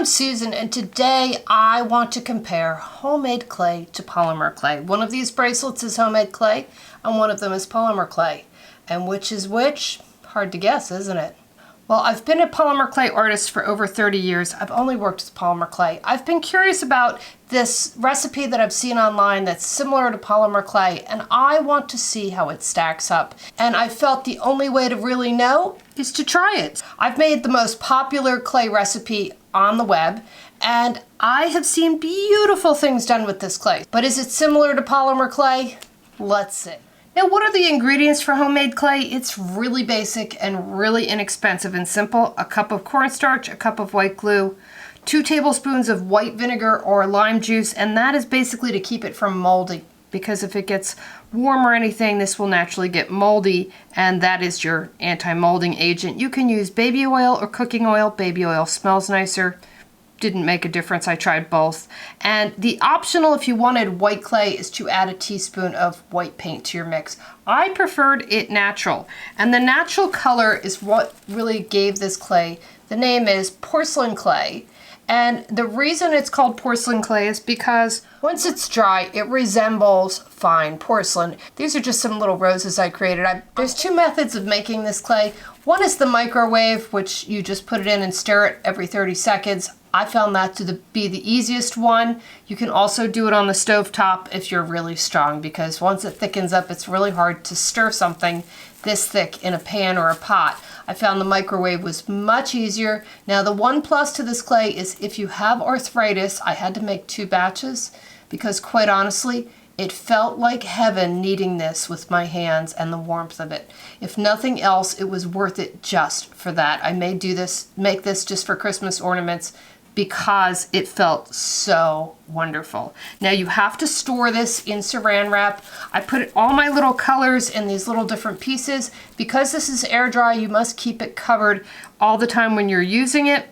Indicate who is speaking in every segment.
Speaker 1: Susan, and today I want to compare homemade clay to polymer clay. One of these bracelets is homemade clay and one of them is polymer clay. And which is which? Hard to guess, isn't it? Well, I've been a polymer clay artist for over 30 years. I've only worked with polymer clay. I've been curious about this recipe that I've seen online that's similar to polymer clay, and I want to see how it stacks up. And I felt the only way to really know is to try it. I've made the most popular clay recipe on the web, and I have seen beautiful things done with this clay. But is it similar to polymer clay? Let's see. Now, what are the ingredients for homemade clay? It's really basic and really inexpensive and simple. A cup of cornstarch, a cup of white glue, 2 tablespoons of white vinegar or lime juice, and that is basically to keep it from molding, because if it gets warm or anything, this will naturally get moldy, and that is your anti-molding agent. You can use baby oil or cooking oil. Baby oil smells nicer. Didn't make a difference. I tried both. And the optional, if you wanted white clay, is to add a teaspoon of white paint to your mix. I preferred it natural, and the natural color is what really gave this clay. The name is porcelain clay, and the reason it's called porcelain clay is because once it's dry, it resembles fine porcelain. These are just some little roses I created. There's 2 methods of making this clay. One is the microwave, which you just put it in and stir it every 30 seconds. I found that to be the easiest one. You can also do it on the stove top if you're really strong, because once it thickens up, it's really hard to stir something this thick in a pan or a pot. I found the microwave was much easier. Now, the one plus to this clay is if you have arthritis, I had to make 2 batches because, quite honestly, it felt like heaven kneading this with my hands and the warmth of it. If nothing else, it was worth it just for that. I may make this just for Christmas ornaments because it felt so wonderful. Now, you have to store this in saran wrap. I put all my little colors in these little different pieces. Because this is air dry, you must keep it covered all the time when you're using it.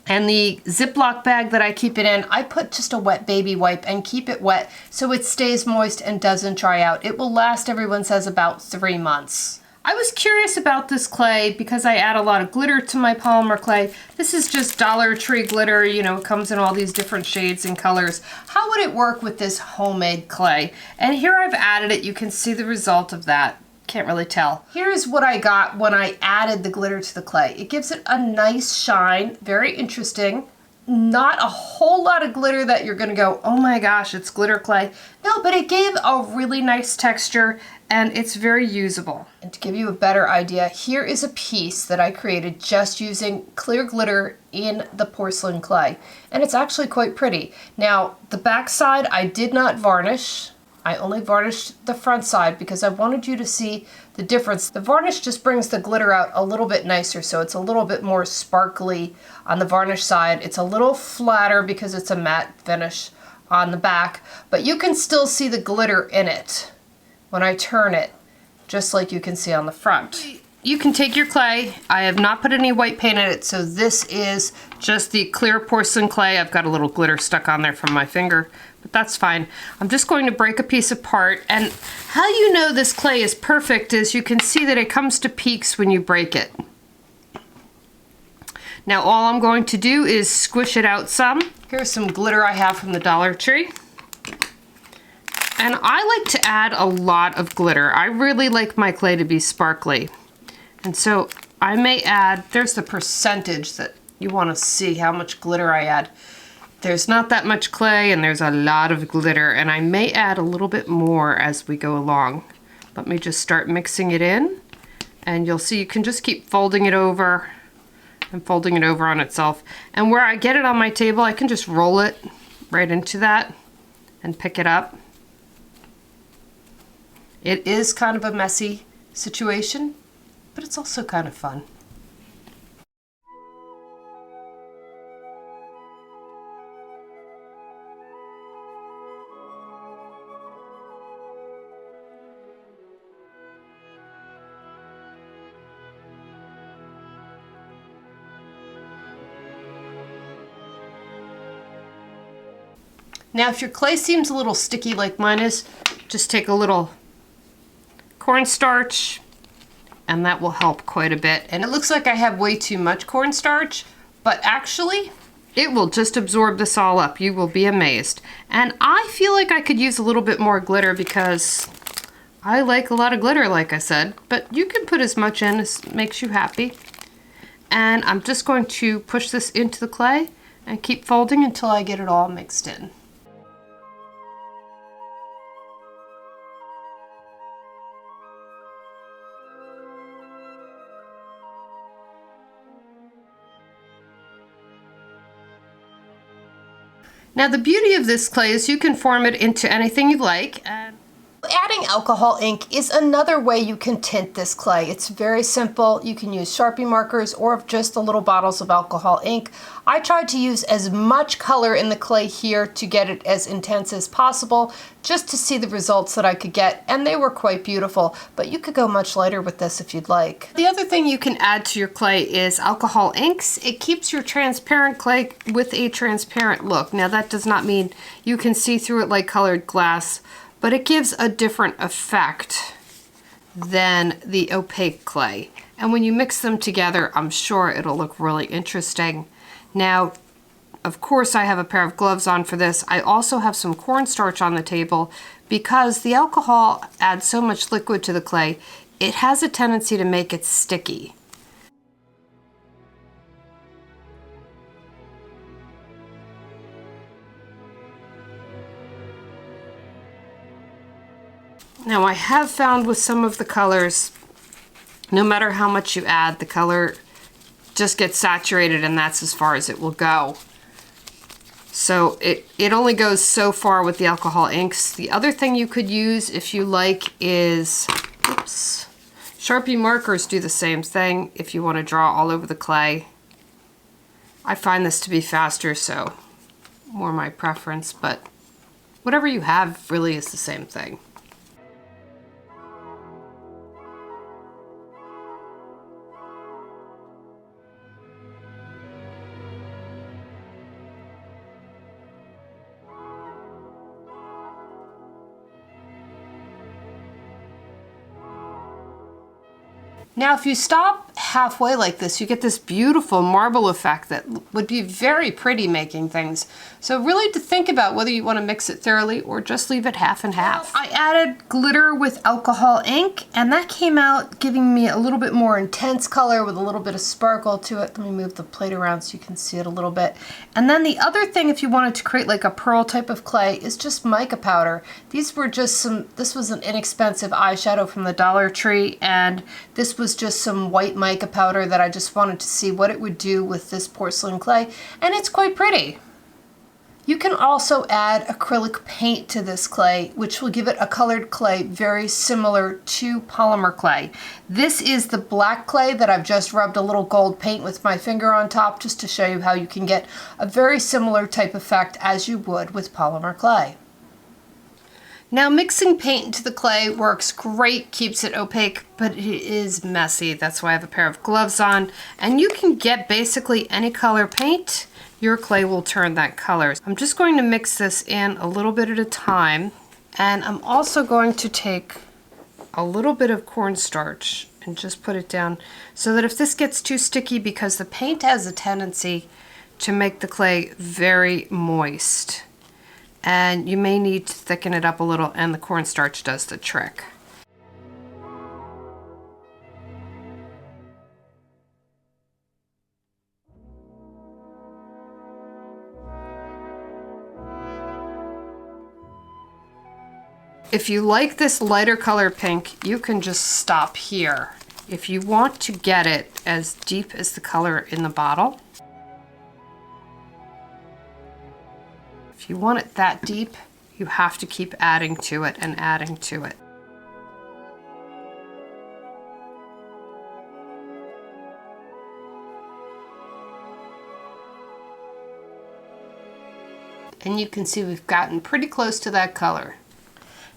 Speaker 1: And the Ziploc bag that I keep it in, I put just a wet baby wipe and keep it wet so it stays moist and doesn't dry out. It will last, everyone says, about 3 months. I was curious about this clay because I add a lot of glitter to my polymer clay. This is just Dollar Tree glitter, you know, it comes in all these different shades and colors. How would it work with this homemade clay? And here I've added it. You can see the result of that. Can't really tell. Here's what I got when I added the glitter to the clay. It gives it a nice shine, very interesting. Not a whole lot of glitter that you're gonna go, oh my gosh, it's glitter clay. No, but it gave a really nice texture and it's very usable. And to give you a better idea, here is a piece that I created just using clear glitter in the porcelain clay. And it's actually quite pretty. Now, the back side I did not varnish. I only varnished the front side because I wanted you to see the difference. The varnish just brings the glitter out a little bit nicer, so it's a little bit more sparkly on the varnish side. It's a little flatter because it's a matte finish on the back, but you can still see the glitter in it when I turn it, just like you can see on the front. You can take your clay. I have not put any white paint in it, so this is just the clear porcelain clay. I've got a little glitter stuck on there from my finger, but that's fine. I'm just going to break a piece apart, and how you know this clay is perfect is you can see that it comes to peaks when you break it. Now all I'm going to do is squish it out some. Here's some glitter I have from the Dollar Tree. And I like to add a lot of glitter. I really like my clay to be sparkly. And so I may add, there's the percentage that you want to see how much glitter I add. There's not that much clay and there's a lot of glitter, and I may add a little bit more as we go along. Let me just start mixing it in, and you'll see you can just keep folding it over and folding it over on itself. And where I get it on my table, I can just roll it right into that and pick it up. It is kind of a messy situation, but it's also kind of fun. Now, if your clay seems a little sticky like mine is, just take a little cornstarch and that will help quite a bit. And it looks like I have way too much cornstarch, but actually It will just absorb this all up. You will be amazed. And I feel like I could use a little bit more glitter because I like a lot of glitter, like I said, but you can put as much in as makes you happy. And I'm just going to push this into the clay and keep folding until I get it all mixed in. Now the beauty of this clay is you can form it into anything you like. And adding alcohol ink is another way you can tint this clay. It's very simple. You can use Sharpie markers or just the little bottles of alcohol ink. I tried to use as much color in the clay here to get it as intense as possible, just to see the results that I could get, and they were quite beautiful, but you could go much lighter with this if you'd like. The other thing you can add to your clay is alcohol inks. It keeps your transparent clay with a transparent look. Now that does not mean you can see through it like colored glass, but it gives a different effect than the opaque clay. And when you mix them together, I'm sure it'll look really interesting. Now, of course, I have a pair of gloves on for this. I also have some cornstarch on the table because the alcohol adds so much liquid to the clay, it has a tendency to make it sticky. Now I have found with some of the colors, no matter how much you add, the color just gets saturated and that's as far as it will go. So it only goes so far with the alcohol inks. The other thing you could use if you like is, oops, Sharpie markers do the same thing if you want to draw all over the clay. I find this to be faster, so more my preference, but whatever you have really is the same thing. Now if you stop halfway like this, you get this beautiful marble effect that would be very pretty making things. So really to think about whether you want to mix it thoroughly or just leave it half and half. I added glitter with alcohol ink and that came out giving me a little bit more intense color with a little bit of sparkle to it. Let me move the plate around so you can see it a little bit. And then the other thing, if you wanted to create like a pearl type of clay, is just mica powder. These were just this was an inexpensive eyeshadow from the Dollar Tree, and this was just some white mica powder that I just wanted to see what it would do with this porcelain clay, and it's quite pretty. You can also add acrylic paint to this clay, which will give it a colored clay very similar to polymer clay. This is the black clay that I've just rubbed a little gold paint with my finger on top just to show you how you can get a very similar type effect as you would with polymer clay. Now mixing paint into the clay works great, keeps it opaque, but it is messy. That's why I have a pair of gloves on. And you can get basically any color paint. Your clay will turn that color. I'm just going to mix this in a little bit at a time. And I'm also going to take a little bit of cornstarch and just put it down so that if this gets too sticky, because the paint has a tendency to make the clay very moist, and you may need to thicken it up a little, and the cornstarch does the trick. If you like this lighter color pink, you can just stop here. If you want to get it as deep as the color in the bottle, if you want it that deep, you have to keep adding to it and adding to it. And you can see we've gotten pretty close to that color.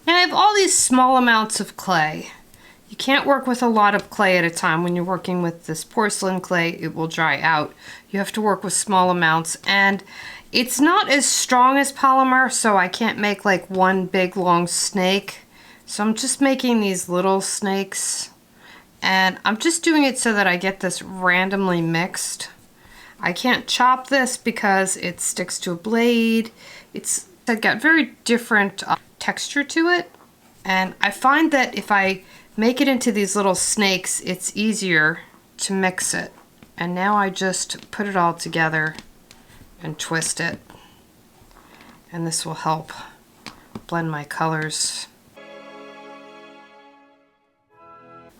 Speaker 1: Now I have all these small amounts of clay. You can't work with a lot of clay at a time. When you're working with this porcelain clay, it will dry out. You have to work with small amounts, and it's not as strong as polymer, so I can't make like one big long snake. So I'm just making these little snakes, and I'm just doing it so that I get this randomly mixed. I can't chop this because it sticks to a blade. It's got very different texture to it. And I find that if I make it into these little snakes, it's easier to mix it. And now I just put it all together and twist it. And this will help blend my colors.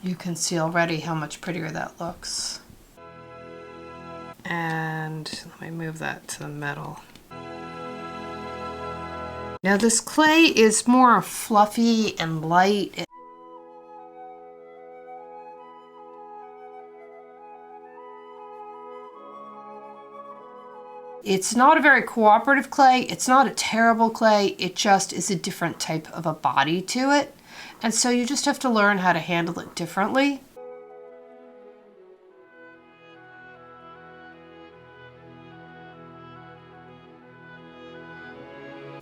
Speaker 1: You can see already how much prettier that looks. And let me move that to the middle. Now this clay is more fluffy and light. It's not a very cooperative clay. It's not a terrible clay. It just is a different type of a body to it. And so you just have to learn how to handle it differently.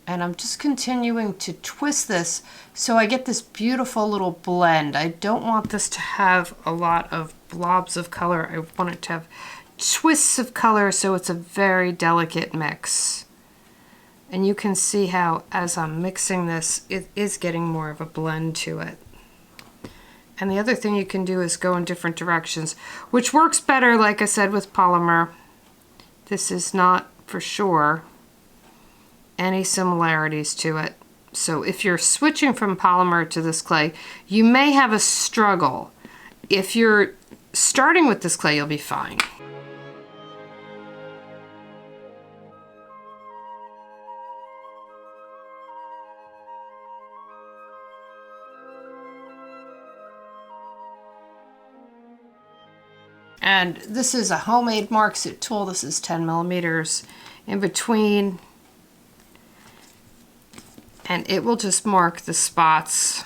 Speaker 1: And I'm just continuing to twist this so I get this beautiful little blend. I don't want this to have a lot of blobs of color. I want it to have twists of color so it's a very delicate mix. And you can see how as I'm mixing this, it is getting more of a blend to it. And the other thing you can do is go in different directions, which works better, like I said, with polymer. This is not for sure any similarities to it. So if you're switching from polymer to this clay, you may have a struggle. If you're starting with this clay, you'll be fine. And this is a homemade Mark Suit tool. This is 10 millimeters in between. And it will just mark the spots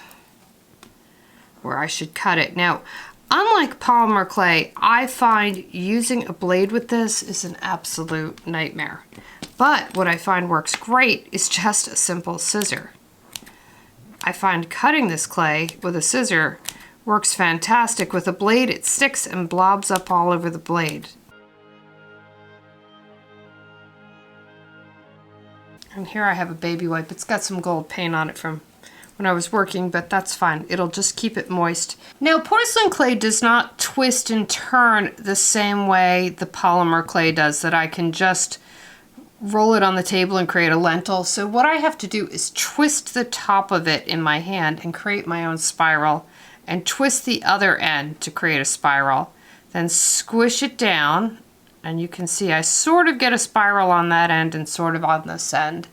Speaker 1: where I should cut it. Now, unlike polymer clay, I find using a blade with this is an absolute nightmare. But what I find works great is just a simple scissor. I find cutting this clay with a scissor works fantastic. With a blade, it sticks and blobs up all over the blade. And here I have a baby wipe. It's got some gold paint on it from when I was working, but that's fine. It'll just keep it moist. Now, porcelain clay does not twist and turn the same way the polymer clay does, that I can just roll it on the table and create a lentil. So what I have to do is twist the top of it in my hand and create my own spiral, and twist the other end to create a spiral. Then squish it down, and you can see I sort of get a spiral on that end and sort of on this end.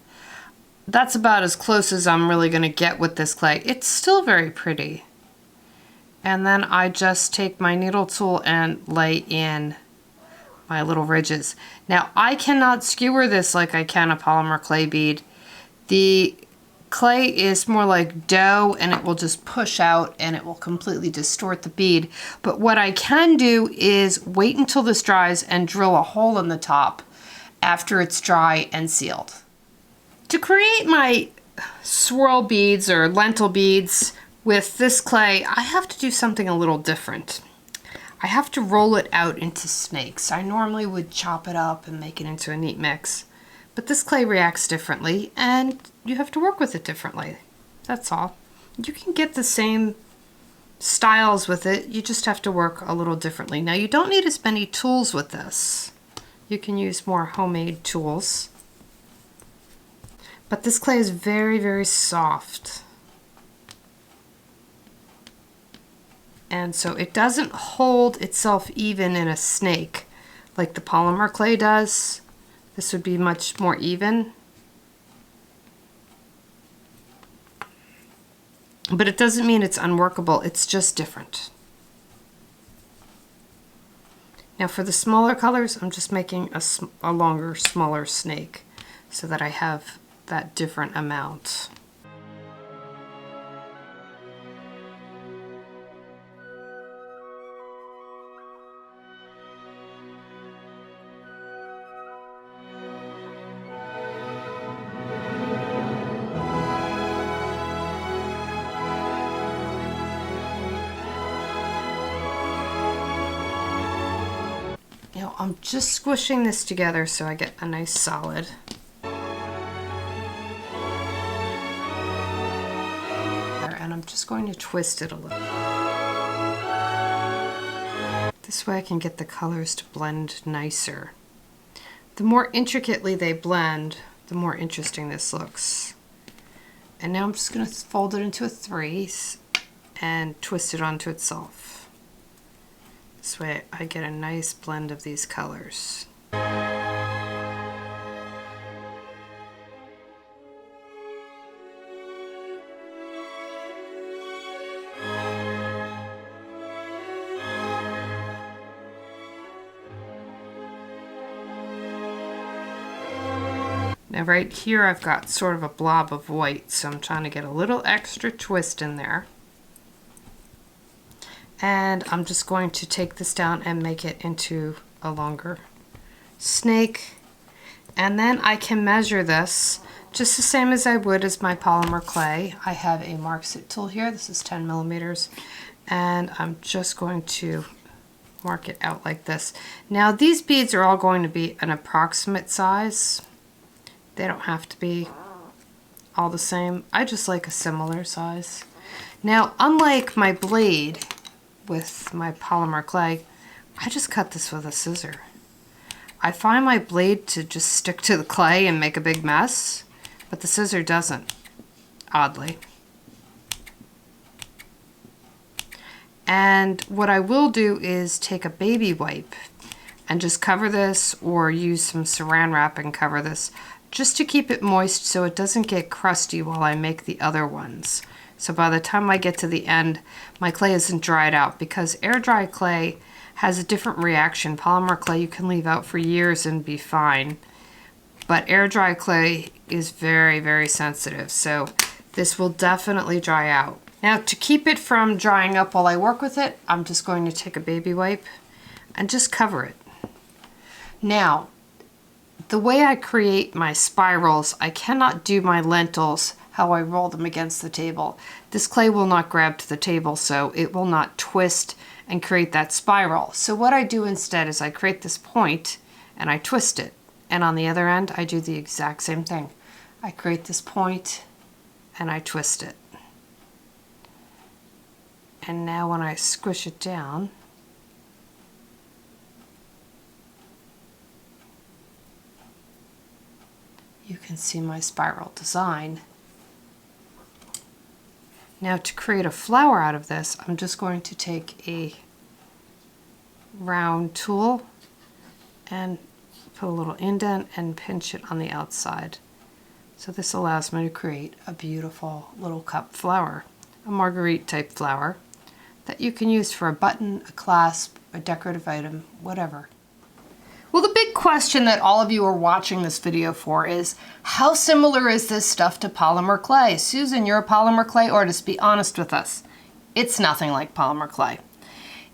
Speaker 1: That's about as close as I'm really going to get with this clay. It's still very pretty. And then I just take my needle tool and lay in my little ridges. Now, I cannot skewer this like I can a polymer clay bead. The clay is more like dough, and it will just push out and it will completely distort the bead. But what I can do is wait until this dries and drill a hole in the top after it's dry and sealed. To create my swirl beads or lentil beads with this clay, I have to do something a little different. I have to roll it out into snakes. I normally would chop it up and make it into a neat mix, but this clay reacts differently and you have to work with it differently. That's all. You can get the same styles with it, you just have to work a little differently. Now, you don't need as many tools with this. You can use more homemade tools. But this clay is very, very soft. And so it doesn't hold itself even in a snake like the polymer clay does. This would be much more even. But it doesn't mean it's unworkable, it's just different. Now for the smaller colors, I'm just making a longer, smaller snake so that I have that different amount. Now I'm just squishing this together so I get a nice solid. And I'm just going to twist it a little. This way I can get the colors to blend nicer. The more intricately they blend, the more interesting this looks. And now I'm just going to fold it into a 3 and twist it onto itself. This way I get a nice blend of these colors. Now right here I've got sort of a blob of white, so I'm trying to get a little extra twist in there. And I'm just going to take this down and make it into a longer snake. And then I can measure this just the same as I would as my polymer clay. I have a Mark-Sit tool here. This is 10 millimeters. And I'm just going to mark it out like this. Now these beads are all going to be an approximate size. They don't have to be all the same. I just like a similar size. Now, unlike my blade with my polymer clay, I just cut this with a scissor. I find my blade to just stick to the clay and make a big mess, but the scissor doesn't, oddly. And what I will do is take a baby wipe and just cover this, or use some saran wrap and cover this, just to keep it moist so it doesn't get crusty while I make the other ones. So by the time I get to the end, my clay isn't dried out, because air dry clay has a different reaction. Polymer clay you can leave out for years and be fine, but air dry clay is very, very sensitive, so this will definitely dry out. Now to keep it from drying up while I work with it, I'm just going to take a baby wipe and just cover it. Now, the way I create my spirals, I cannot do my lentils how I roll them against the table. This clay will not grab to the table, so it will not twist and create that spiral. So what I do instead is I create this point and I twist it. And on the other end, I do the exact same thing. I create this point and I twist it. And now when I squish it down, you can see my spiral design. Now to create a flower out of this, I'm just going to take a round tool and put a little indent and pinch it on the outside. So this allows me to create a beautiful little cup flower, a marguerite type flower that you can use for a button, a clasp, a decorative item, whatever. Well, the big question that all of you are watching this video for is, how similar is this stuff to polymer clay? Susan, you're a polymer clay artist. Be honest with us. It's nothing like polymer clay.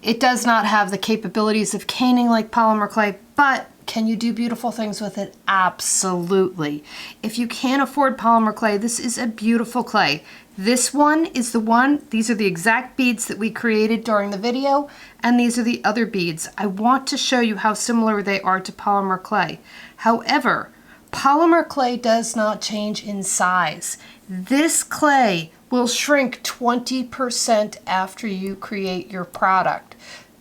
Speaker 1: It does not have the capabilities of caning like polymer clay, but can you do beautiful things with it? Absolutely. If you can't afford polymer clay, this is a beautiful clay. This one is the one, these are the exact beads that we created during the video, and these are the other beads. I want to show you how similar they are to polymer clay. However, polymer clay does not change in size. This clay will shrink 20% after you create your product,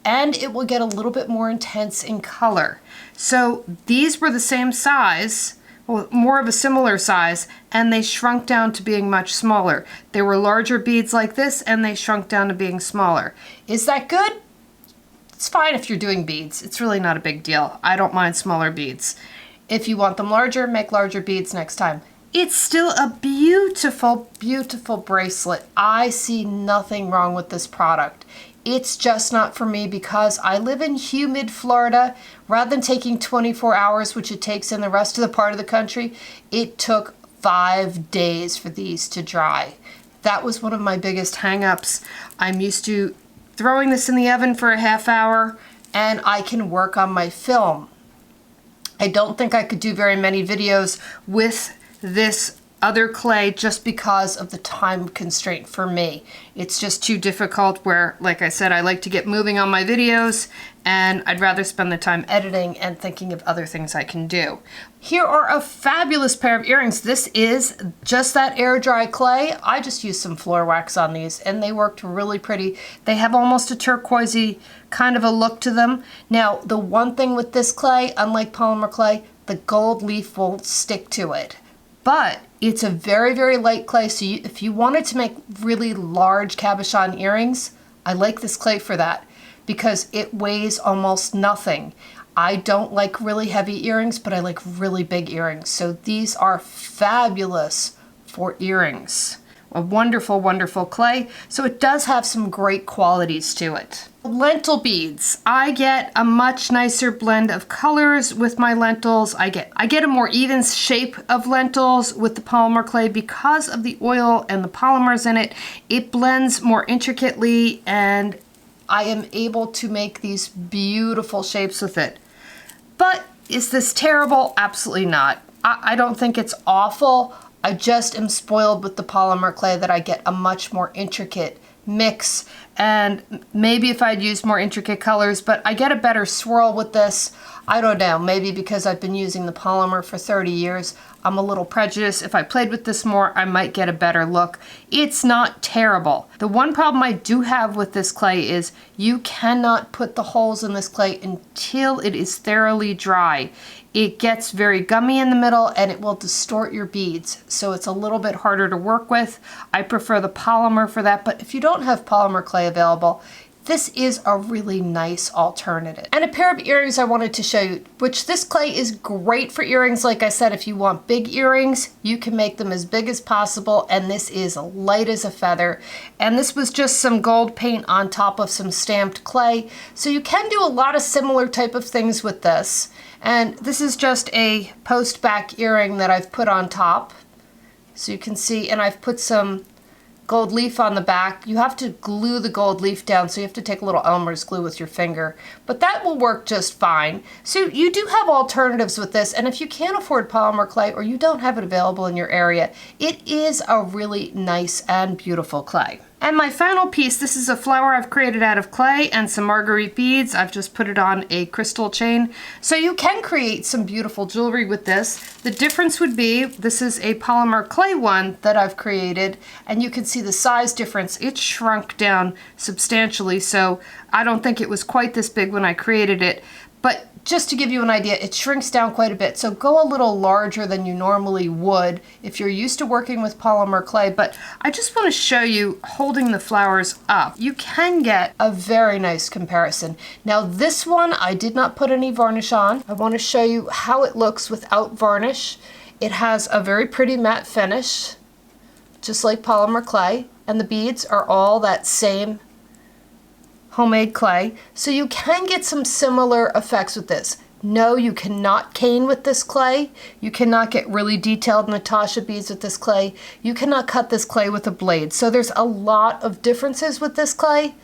Speaker 1: and it will get a little bit more intense in color. So these were the same size, well, more of a similar size, and they shrunk down to being much smaller. There were larger beads like this, and they shrunk down to being smaller. Is that good? It's fine if you're doing beads. It's really not a big deal. I don't mind smaller beads. If you want them larger, make larger beads next time. It's still a beautiful, beautiful bracelet. I see nothing wrong with this product. It's just not for me because I live in humid Florida. Rather than taking 24 hours, which it takes in the rest of the part of the country, it took 5 days for these to dry. That was one of my biggest hang-ups. I'm used to throwing this in the oven for a half hour and I can work on my film. I don't think I could do very many videos with this other clay just because of the time constraint for me. It's just too difficult where, like I said, I like to get moving on my videos and I'd rather spend the time editing and thinking of other things I can do. Here are a fabulous pair of earrings. This is just that air dry clay. I just used some floor wax on these and they worked really pretty. They have almost a turquoisey kind of a look to them. Now, the one thing with this clay, unlike polymer clay, the gold leaf will stick to it. But it's a very, very light clay, so if you wanted to make really large cabochon earrings, I like this clay for that because it weighs almost nothing. I don't like really heavy earrings, but I like really big earrings. So these are fabulous for earrings. A wonderful, wonderful clay. So it does have some great qualities to it. Lentil beads. I get a much nicer blend of colors with my lentils. I get a more even shape of lentils with the polymer clay because of the oil and the polymers in it. It blends more intricately and I am able to make these beautiful shapes with it. But is this terrible? Absolutely not. I don't think it's awful. I just am spoiled with the polymer clay that I get a much more intricate mix, and maybe if I'd used more intricate colors, but I get a better swirl with this. I don't know, maybe because I've been using the polymer for 30 years, I'm a little prejudiced. If I played with this more, I might get a better look. It's not terrible. The one problem I do have with this clay is you cannot put the holes in this clay until it is thoroughly dry. It gets very gummy in the middle and it will distort your beads. So it's a little bit harder to work with. I prefer the polymer for that, but if you don't have polymer clay available, this is a really nice alternative. And a pair of earrings I wanted to show you, which this clay is great for earrings. Like I said, if you want big earrings, you can make them as big as possible, and this is light as a feather. And this was just some gold paint on top of some stamped clay. So you can do a lot of similar type of things with this. And this is just a post back earring that I've put on top. So you can see, and I've put some gold leaf on the back. You have to glue the gold leaf down, so you have to take a little Elmer's glue with your finger, but that will work just fine. So you do have alternatives with this, and if you can't afford polymer clay or you don't have it available in your area, it is a really nice and beautiful clay. And my final piece, this is a flower I've created out of clay and some marguerite beads. I've just put it on a crystal chain. So you can create some beautiful jewelry with this. The difference would be, this is a polymer clay one that I've created, and you can see the size difference. It shrunk down substantially, so I don't think it was quite this big when I created it. But just to give you an idea, it shrinks down quite a bit. So go a little larger than you normally would if you're used to working with polymer clay. But I just want to show you holding the flowers up. You can get a very nice comparison. Now this one, I did not put any varnish on. I want to show you how it looks without varnish. It has a very pretty matte finish, just like polymer clay. And the beads are all that same homemade clay, so you can get some similar effects with this. No, you cannot cane with this clay. You cannot get really detailed Natasha beads with this clay. You cannot cut this clay with a blade. So there's a lot of differences with this clay,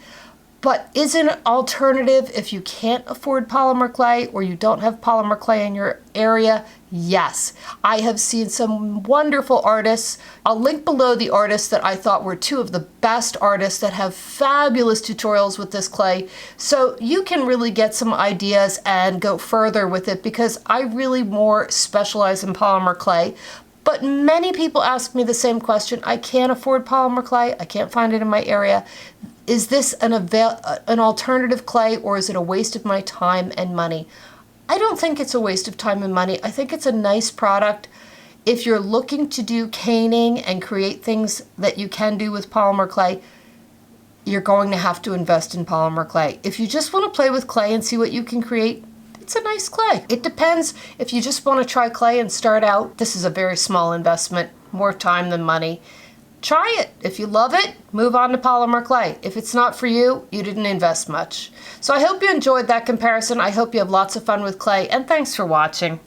Speaker 1: but is it an alternative if you can't afford polymer clay or you don't have polymer clay in your area? Yes. I have seen some wonderful artists. I'll link below the artists that I thought were two of the best artists that have fabulous tutorials with this clay. So you can really get some ideas and go further with it, because I really more specialize in polymer clay. But many people ask me the same question. I can't afford polymer clay. I can't find it in my area. Is this an alternative clay, or is it a waste of my time and money? I don't think it's a waste of time and money. I think it's a nice product. If you're looking to do caning and create things that you can do with polymer clay, you're going to have to invest in polymer clay. If you just want to play with clay and see what you can create, it's a nice clay. It depends. If you just want to try clay and start out, this is a very small investment, more time than money. Try it. If you love it, move on to polymer clay. If it's not for you, you didn't invest much. So I hope you enjoyed that comparison. I hope you have lots of fun with clay, and thanks for watching.